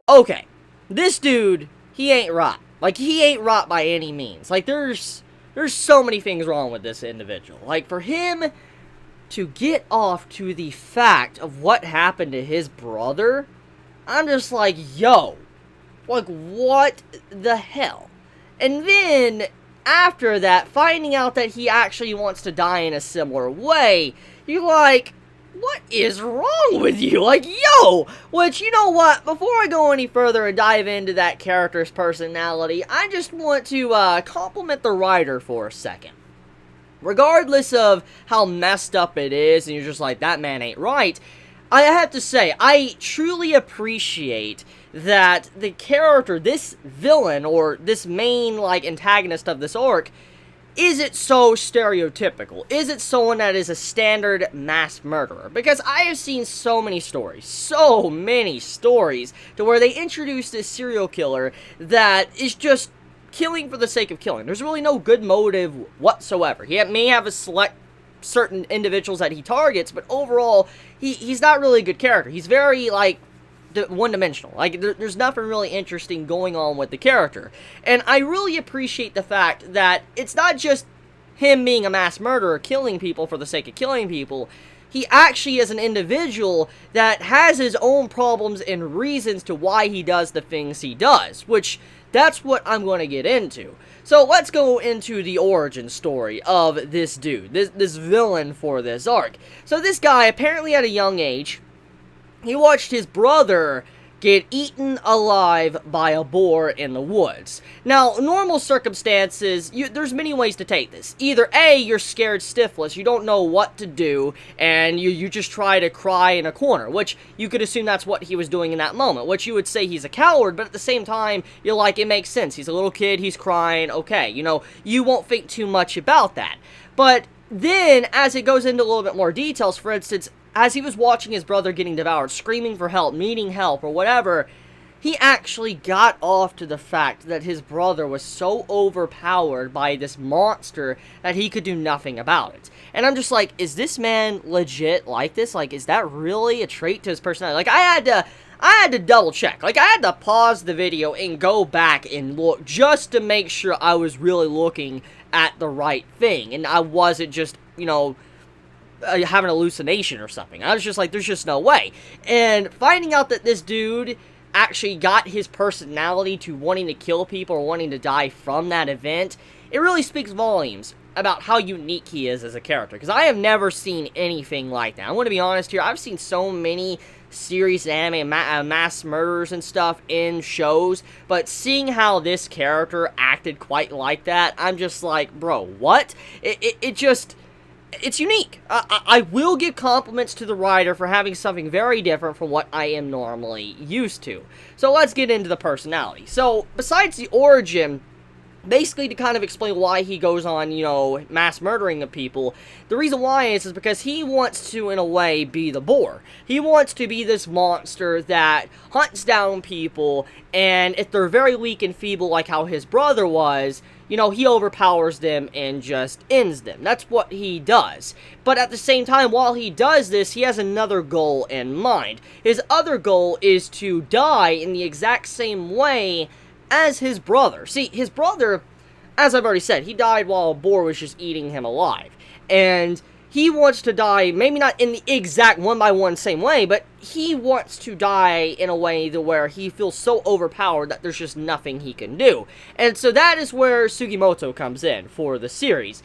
Okay, this dude, he ain't right. Like, he ain't right by any means. Like, there's so many things wrong with this individual. Like, for him to get off to the fact of what happened to his brother, I'm just like, yo, like, what the hell? And then, after that, finding out that he actually wants to die in a similar way, you're like, what is wrong with you? Like, yo! Which, you know what? Before I go any further and dive into that character's personality, I just want to compliment the writer for a second. Regardless of how messed up it is, and you're just like, that man ain't right, I have to say, I truly appreciate that the character, this villain, or this main, like, antagonist of this arc, isn't so stereotypical? Is it someone that is a standard mass murderer? Because I have seen so many stories to where they introduce this serial killer that is just killing for the sake of killing. There's really no good motive whatsoever. He may have a select certain individuals that he targets, but overall, he's not really a good character. He's very, like, one-dimensional. Like, there's nothing really interesting going on with the character. And I really appreciate the fact that it's not just him being a mass murderer, killing people for the sake of killing people. He actually is an individual that has his own problems and reasons to why he does the things he does, which that's what I'm going to get into. So let's go into the origin story of this dude, this villain for this arc. So this guy, apparently at a young age, he watched his brother get eaten alive by a boar in the woods. Now, normal circumstances, there's many ways to take this. Either A, you're scared stiffless, you don't know what to do, and you just try to cry in a corner, which you could assume that's what he was doing in that moment, which you would say he's a coward, but at the same time, you're like, it makes sense. He's a little kid, he's crying, okay, you know, you won't think too much about that. But then, as it goes into a little bit more details, for instance, as he was watching his brother getting devoured, screaming for help, needing help, or whatever, he actually got off to the fact that his brother was so overpowered by this monster that he could do nothing about it. And I'm just like, is this man legit like this? Like, is that really a trait to his personality? Like, I had to double check. Like, I had to pause the video and go back and look just to make sure I was really looking at the right thing. And I wasn't just, you know, have an hallucination or something. I was just like, there's just no way. And finding out that this dude actually got his personality to wanting to kill people or wanting to die from that event, it really speaks volumes about how unique he is as a character. Because I have never seen anything like that. I'm going to be honest here, I've seen so many serious anime mass murders and stuff in shows, but seeing how this character acted quite like that, I'm just like, bro, what? It's unique. I will give compliments to the writer for having something very different from what I am normally used to. So let's get into the personality. So, besides the origin, basically to kind of explain why he goes on, you know, mass murdering of people, the reason why is because he wants to, in a way, be the boar. He wants to be this monster that hunts down people, and if they're very weak and feeble like how his brother was, you know, he overpowers them and just ends them. That's what he does. But at the same time, while he does this, he has another goal in mind. His other goal is to die in the exact same way as his brother. See, his brother, as I've already said, he died while a boar was just eating him alive. And he wants to die, maybe not in the exact one-by-one same way, but he wants to die in a way to where he feels so overpowered that there's just nothing he can do. And so that is where Sugimoto comes in for the series.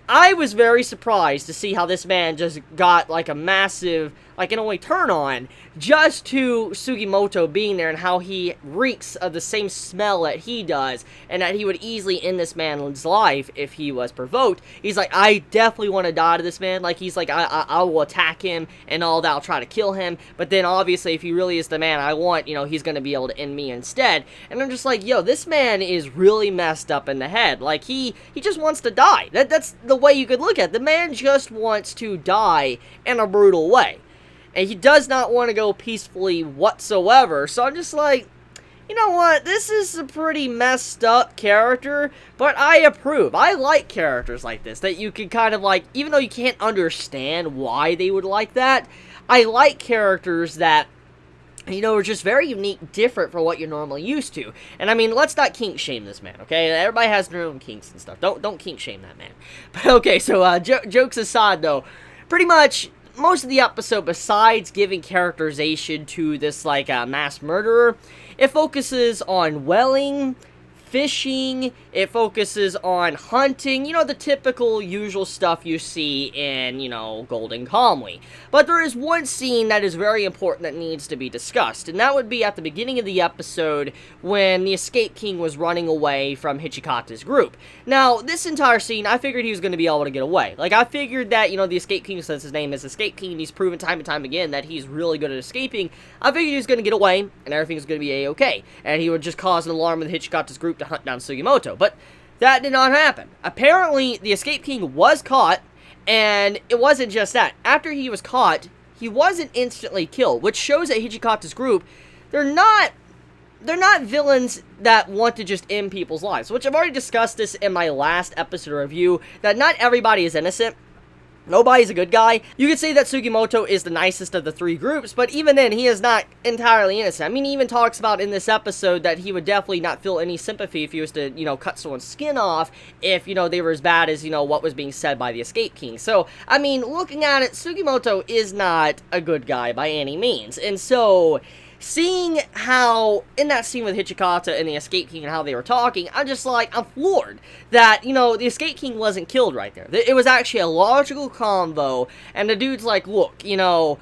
I was very surprised to see how this man just got, like, a massive, like, in a way, turn on just to Sugimoto being there and how he reeks of the same smell that he does and that he would easily end this man's life if he was provoked. He's like, I definitely want to die to this man. Like, he's like, I will attack him and all that. I'll try to kill him. But then, obviously, if he really is the man I want, you know, he's going to be able to end me instead. And I'm just like, yo, this man is really messed up in the head. Like, he just wants to die. That's the way you could look at it. The man just wants to die in a brutal way. And he does not want to go peacefully whatsoever. So I'm just like, you know what, this is a pretty messed up character, but I approve. I like characters like this, that you can kind of like, even though you can't understand why they would like that, I like characters that, you know, are just very unique, different from what you're normally used to. And I mean, let's not kink shame this man, okay? Everybody has their own kinks and stuff. Don't kink shame that man. But okay, so jokes aside though, pretty much most of the episode, besides giving characterization to this like mass murderer, it focuses on Welling, fishing, it focuses on hunting, you know, the typical usual stuff you see in, you know, Golden Kamuy. But there is one scene that is very important that needs to be discussed, and that would be at the beginning of the episode when the Escape King was running away from Hijikata's group. Now, this entire scene, I figured he was going to be able to get away. Like, I figured that, you know, the Escape King, since his name is Escape King, and he's proven time and time again that he's really good at escaping, I figured he was going to get away, and everything was going to be a-okay, and he would just cause an alarm with Hijikata's group to hunt down Sugimoto. But that did not happen. Apparently, the Escape King was caught, and it wasn't just that. After he was caught, he wasn't instantly killed, which shows that Hijikata's group, they're not villains that want to just end people's lives, which I've already discussed this in my last episode review, that not everybody is innocent. Nobody's a good guy. You could say that Sugimoto is the nicest of the three groups, but even then, he is not entirely innocent. I mean, he even talks about in this episode that he would definitely not feel any sympathy if he was to, you know, cut someone's skin off if, you know, they were as bad as, you know, what was being said by the Escape King. So, I mean, looking at it, Sugimoto is not a good guy by any means. And so, seeing how, in that scene with Hijikata and the Escape King and how they were talking, I'm just like, I'm floored that, you know, the Escape King wasn't killed right there. It was actually a logical convo, and the dude's like, look, you know,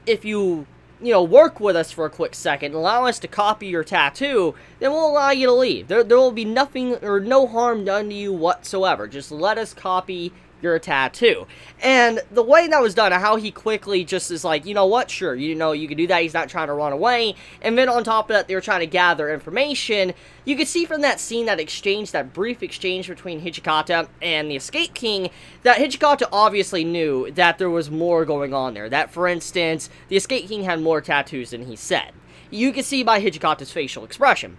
if you work with us for a quick second, allow us to copy your tattoo, then we'll allow you to leave. There will be nothing or no harm done to you whatsoever. Just let us copy your tattoo. And the way that was done, how he quickly just is like, you know what, sure, you know, you can do that, he's not trying to run away, and then on top of that, they were trying to gather information. You could see from that scene, that exchange, that brief exchange between Hijikata and the Escape King, that Hijikata obviously knew that there was more going on there, that, for instance, the Escape King had more tattoos than he said. You could see by Hijikata's facial expression.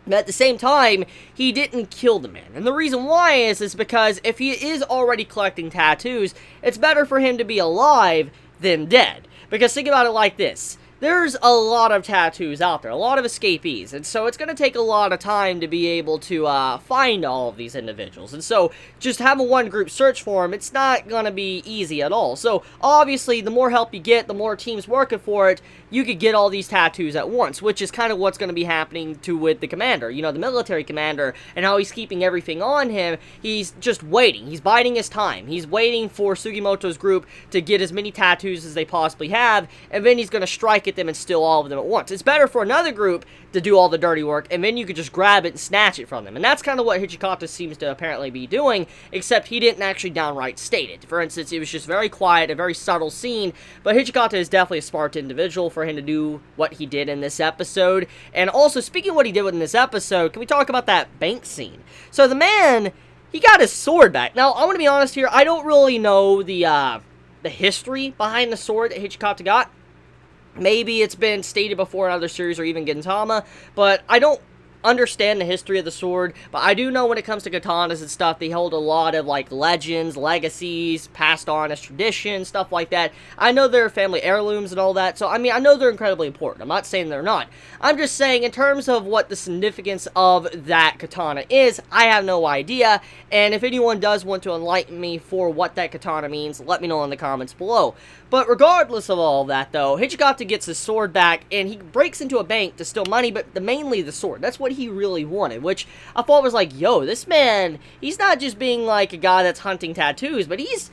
But at the same time, he didn't kill the man. And the reason why is because if he is already collecting tattoos, it's better for him to be alive than dead. Because think about it like this. There's a lot of tattoos out there, a lot of escapees, and so it's going to take a lot of time to be able to find all of these individuals. And so, just having one group search for them, it's not going to be easy at all. So, obviously, the more help you get, the more teams working for it, you could get all these tattoos at once, which is kind of what's going to be happening with the commander, you know, the military commander, and how he's keeping everything on him. He's just waiting. He's biding his time. He's waiting for Sugimoto's group to get as many tattoos as they possibly have, and then he's going to strike at them and steal all of them at once. It's better for another group to do all the dirty work, and then you could just grab it and snatch it from them. And that's kind of what Hijikata seems to apparently be doing, except he didn't actually downright state it. For instance, it was just very quiet, a very subtle scene, but Hijikata is definitely a smart individual for him to do what he did in this episode. And also, speaking of what he did in this episode, can we talk about that bank scene? So the man, he got his sword back. Now, I want to be honest here, I don't really know the history behind the sword that Hijikata got. Maybe it's been stated before in other series or even Gintama, but I don't understand the history of the sword, but I do know when it comes to katanas and stuff, they hold a lot of, like, legends, legacies, passed on as tradition, stuff like that. I know they're family heirlooms and all that, so, I mean, I know they're incredibly important. I'm not saying they're not. I'm just saying, in terms of what the significance of that katana is, I have no idea, and if anyone does want to enlighten me for what that katana means, let me know in the comments below. But regardless of all that, though, Hijikata gets his sword back, and he breaks into a bank to steal money, but mainly the sword. That's what he really wanted, which I thought was like, yo, this man, he's not just being like a guy that's hunting tattoos, but he's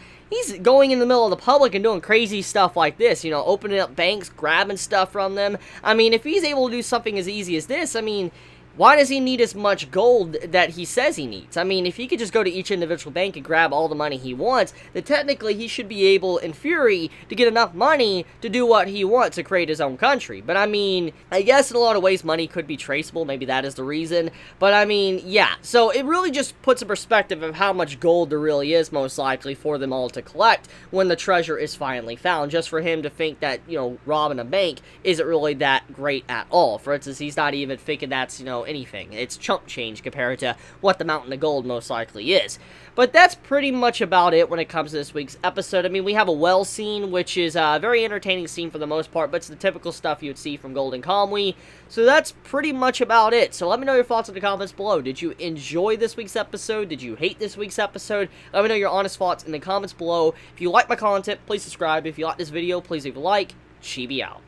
going in the middle of the public and doing crazy stuff like this, you know, opening up banks, grabbing stuff from them. I mean, if he's able to do something as easy as this, I mean, why does he need as much gold that he says he needs? I mean, if he could just go to each individual bank and grab all the money he wants, then technically he should be able, in theory, to get enough money to do what he wants to create his own country. But I mean, I guess in a lot of ways money could be traceable, maybe that is the reason. But I mean, yeah, so it really just puts a perspective of how much gold there really is, most likely, for them all to collect when the treasure is finally found. Just for him to think that, you know, robbing a bank isn't really that great at all. For instance, he's not even thinking that's, you know, anything. It's chump change compared to what the Mountain of Gold most likely is. But that's pretty much about it when it comes to this week's episode. I mean, we have a well scene, which is a very entertaining scene for the most part, but it's the typical stuff you would see from Golden Kamuy. So that's pretty much about it. So let me know your thoughts in the comments below. Did you enjoy this week's episode? Did you hate this week's episode? Let me know your honest thoughts in the comments below. If you like my content, please subscribe. If you like this video, please leave a like. Chibi out.